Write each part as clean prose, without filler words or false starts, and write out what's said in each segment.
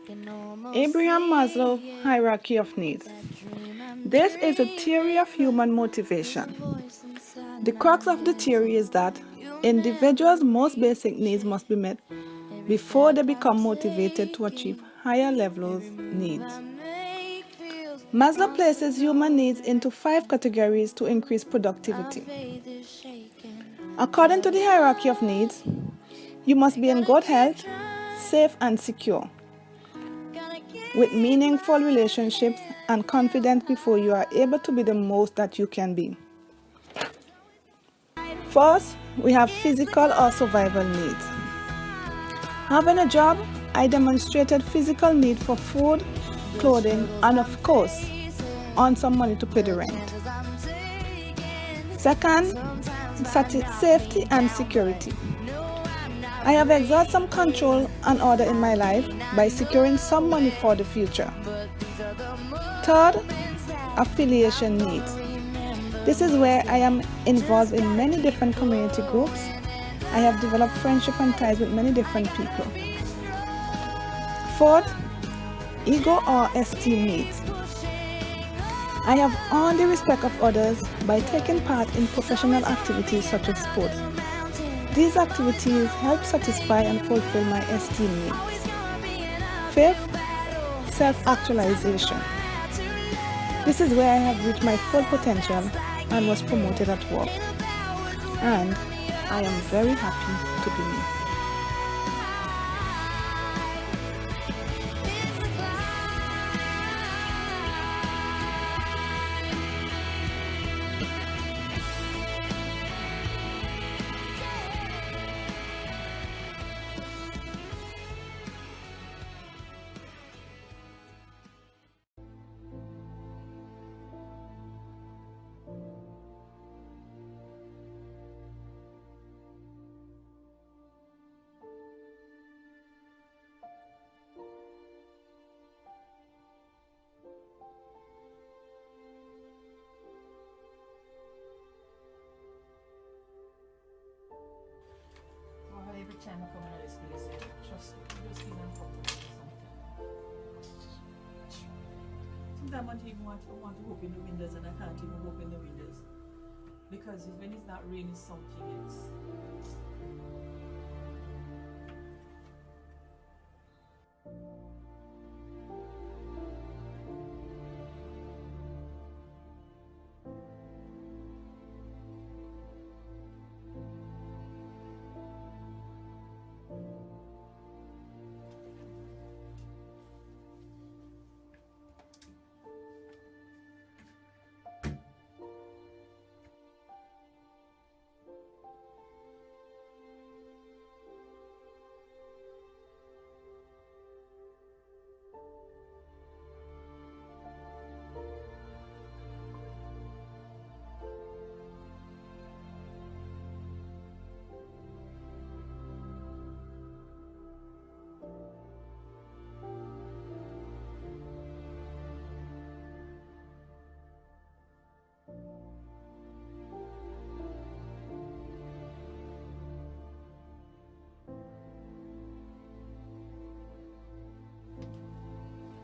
Abraham Maslow hierarchy of needs. This is a theory of human motivation. The crux of the theory is that individuals' most basic needs must be met before they become motivated to achieve higher levels needs. Maslow places human needs into 5 categories to increase productivity. According to the hierarchy of needs, you must be in good health, safe and secure, with meaningful relationships and confidence before you are able to be the most that you can be. First, we have physical or survival needs. Having a job, I demonstrated physical need for food, clothing, and of course, earn some money to pay the rent. Second, safety and security. I have exerted some control and order in my life by securing some money for the future. Third, affiliation needs. This is where I am involved in many different community groups. I have developed friendship and ties with many different people. Fourth, ego or esteem needs. I have earned the respect of others by taking part in professional activities such as sports. These activities help satisfy and fulfill my esteem needs. Fifth, self-actualization. This is where I have reached my full potential and was promoted at work. And I am very happy to be me. Every time I come into this place, trust me, just feel uncomfortable sometimes I even want to open the windows and I can't even open the windows. Because when it's not raining something, it's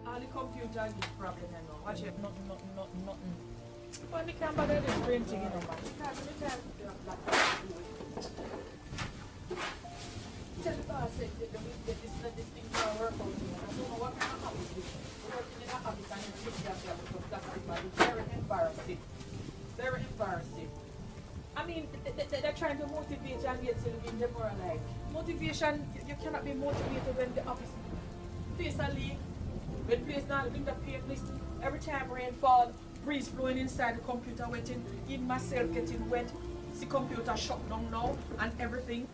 all the computer is problem, you know. Watch it, nothing. But we can't bother this brain thing, you know, man. Tell the boss that this thing can't work out here. I don't know what kind of habit it is. Working in a habit and you sit there because that's it's very embarrassing. Very embarrassing. I mean, they're trying to motivate you and get you to be demoralized. Motivation, you cannot be motivated when the office face a leak. When place not in the paint list, every time rain fall, breeze blowing inside the computer wetting, even myself getting wet, the computer shut down now and everything.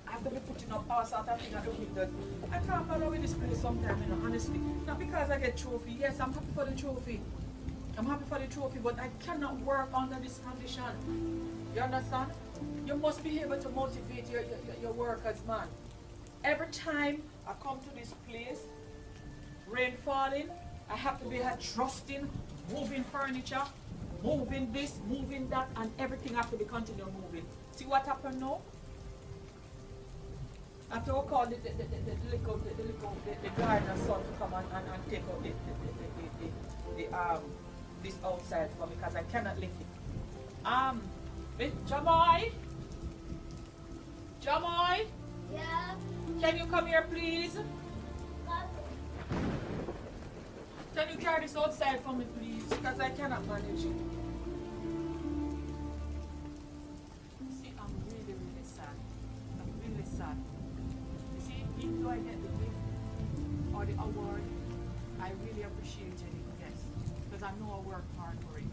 I have to be putting up all sort of things at the windows. I can't follow with this place sometimes, you know, honestly. Not because I get trophy. Yes, I'm happy for the trophy. I'm happy for the trophy, but I cannot work under this condition. You understand? You must be able to motivate your workers, man. Every time I come to this place, rain falling, I have to be adjusting, moving furniture, moving this, moving that, and everything have to be continue moving. See what happened now? After we call the gardener's son to come and take out this outside for me because I cannot lift it. Jamoy? Jamoy? Yeah. Can you come here please? Can you carry this outside for me please? Because I cannot manage it. See, I'm really, really sad. I'm really sad. You see, even though I get the gift or the award, I really appreciate it, yes. Because I know I worked hard for it.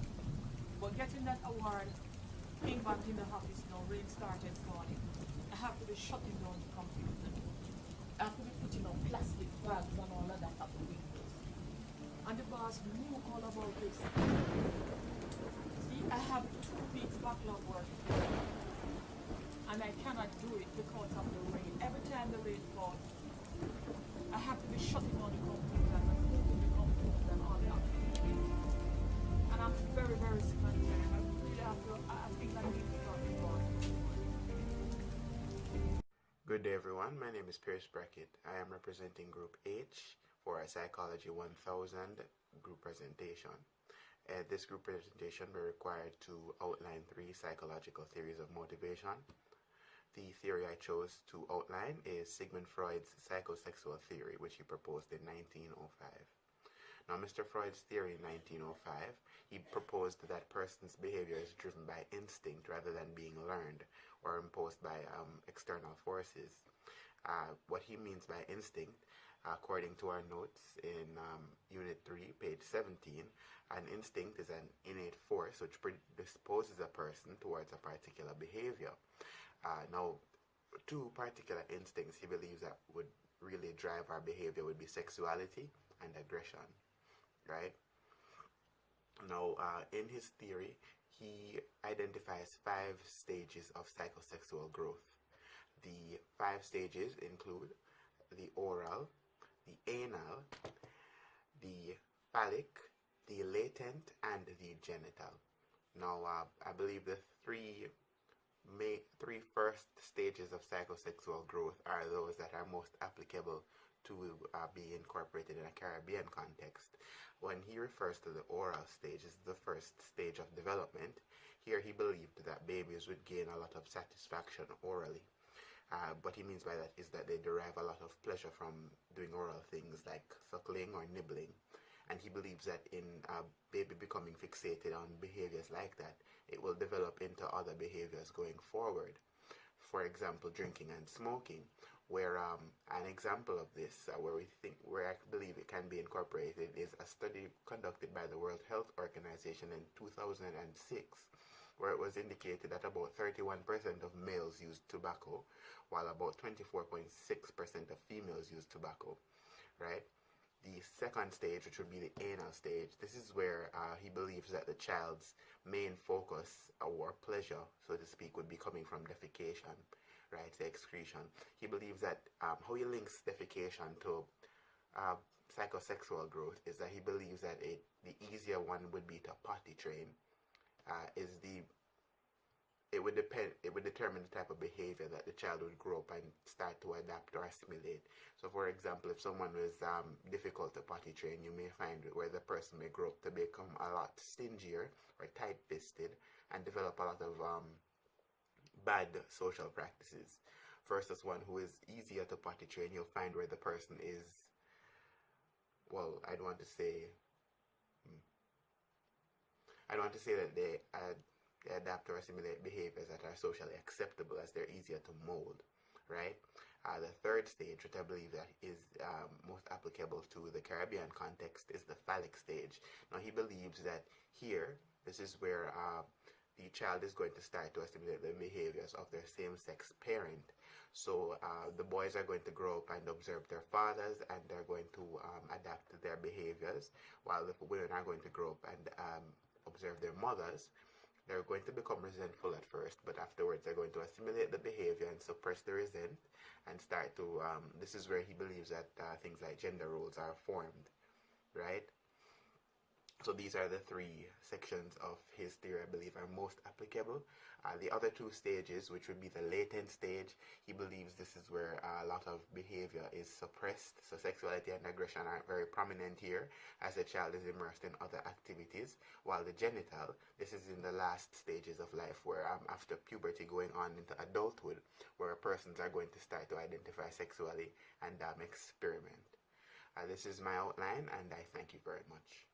But getting that award, came back in the office now, rain started falling. I have to be shutting down the computer. I have to be putting on plastic bags and all of that at the windows. And the boss knew all about this. See, I have 2 weeks backlog work to do. And I cannot do it because of the rain. Every time the rain falls, I have to be shutting down the computer and moving the computer and all that. And I'm very, very sick and tired. I really have to, I think I need to talk about it. Good day everyone, my name is Pierce Brackett. I am representing Group H for our Psychology 1000 group presentation. At this group presentation we're required to outline 3 psychological theories of motivation. The theory I chose to outline is Sigmund Freud's psychosexual theory, which he proposed in 1905. Now, Mr. Freud's theory in 1905, he proposed that person's behavior is driven by instinct rather than being learned or imposed by external forces. What he means by instinct, according to our notes in Unit 3, page 17, an instinct is an innate force which predisposes a person towards a particular behavior. Now, 2 particular instincts he believes that would really drive our behavior would be sexuality and aggression, right? Now, in his theory, he identifies 5 stages of psychosexual growth. The 5 stages include the oral, the anal, the phallic, the latent, and the genital. Now, I believe the three first stages of psychosexual growth are those that are most applicable to be incorporated in a Caribbean context. When he refers to the oral stage as the first stage of development, here he believed that babies would gain a lot of satisfaction orally. What he means by that is that they derive a lot of pleasure from doing oral things like suckling or nibbling. And he believes that in a baby becoming fixated on behaviors like that, it will develop into other behaviors going forward. For example, drinking and smoking, where an example of this, where I believe it can be incorporated, is a study conducted by the World Health Organization in 2006, where it was indicated that about 31% of males used tobacco, while about 24.6% of females used tobacco, right? The second stage, which would be the anal stage, this is where he believes that the child's main focus or pleasure, so to speak, would be coming from defecation, right, the excretion. He believes that how he links defecation to psychosexual growth is that he believes that the easier one would be to potty train. It would determine the type of behavior that the child would grow up and start to adapt or assimilate. So for example, if someone was difficult to potty train, you may find where the person may grow up to become a lot stingier or tight-fisted and develop a lot of bad social practices. Versus one who is easier to potty train, you'll find where the person is, well, I don't want to say that they adapt or assimilate behaviors that are socially acceptable, as they're easier to mold, right? The third stage, which I believe that is most applicable to the Caribbean context, is the phallic stage. Now, he believes that here, this is where the child is going to start to assimilate the behaviors of their same-sex parent. So the boys are going to grow up and observe their fathers, and they're going to adapt to their behaviors, while the women are going to grow up and observe their mothers. They're going to become resentful at first, but afterwards they're going to assimilate the behavior and suppress the resent and start to, this is where he believes that things like gender roles are formed, right? So these are the three sections of his theory I believe are most applicable. The other two stages, which would be the latent stage, he believes this is where a lot of behavior is suppressed. So sexuality and aggression aren't very prominent here as the child is immersed in other activities. While the genital, this is in the last stages of life where after puberty going on into adulthood, where persons are going to start to identify sexually and experiment. This is my outline, and I thank you very much.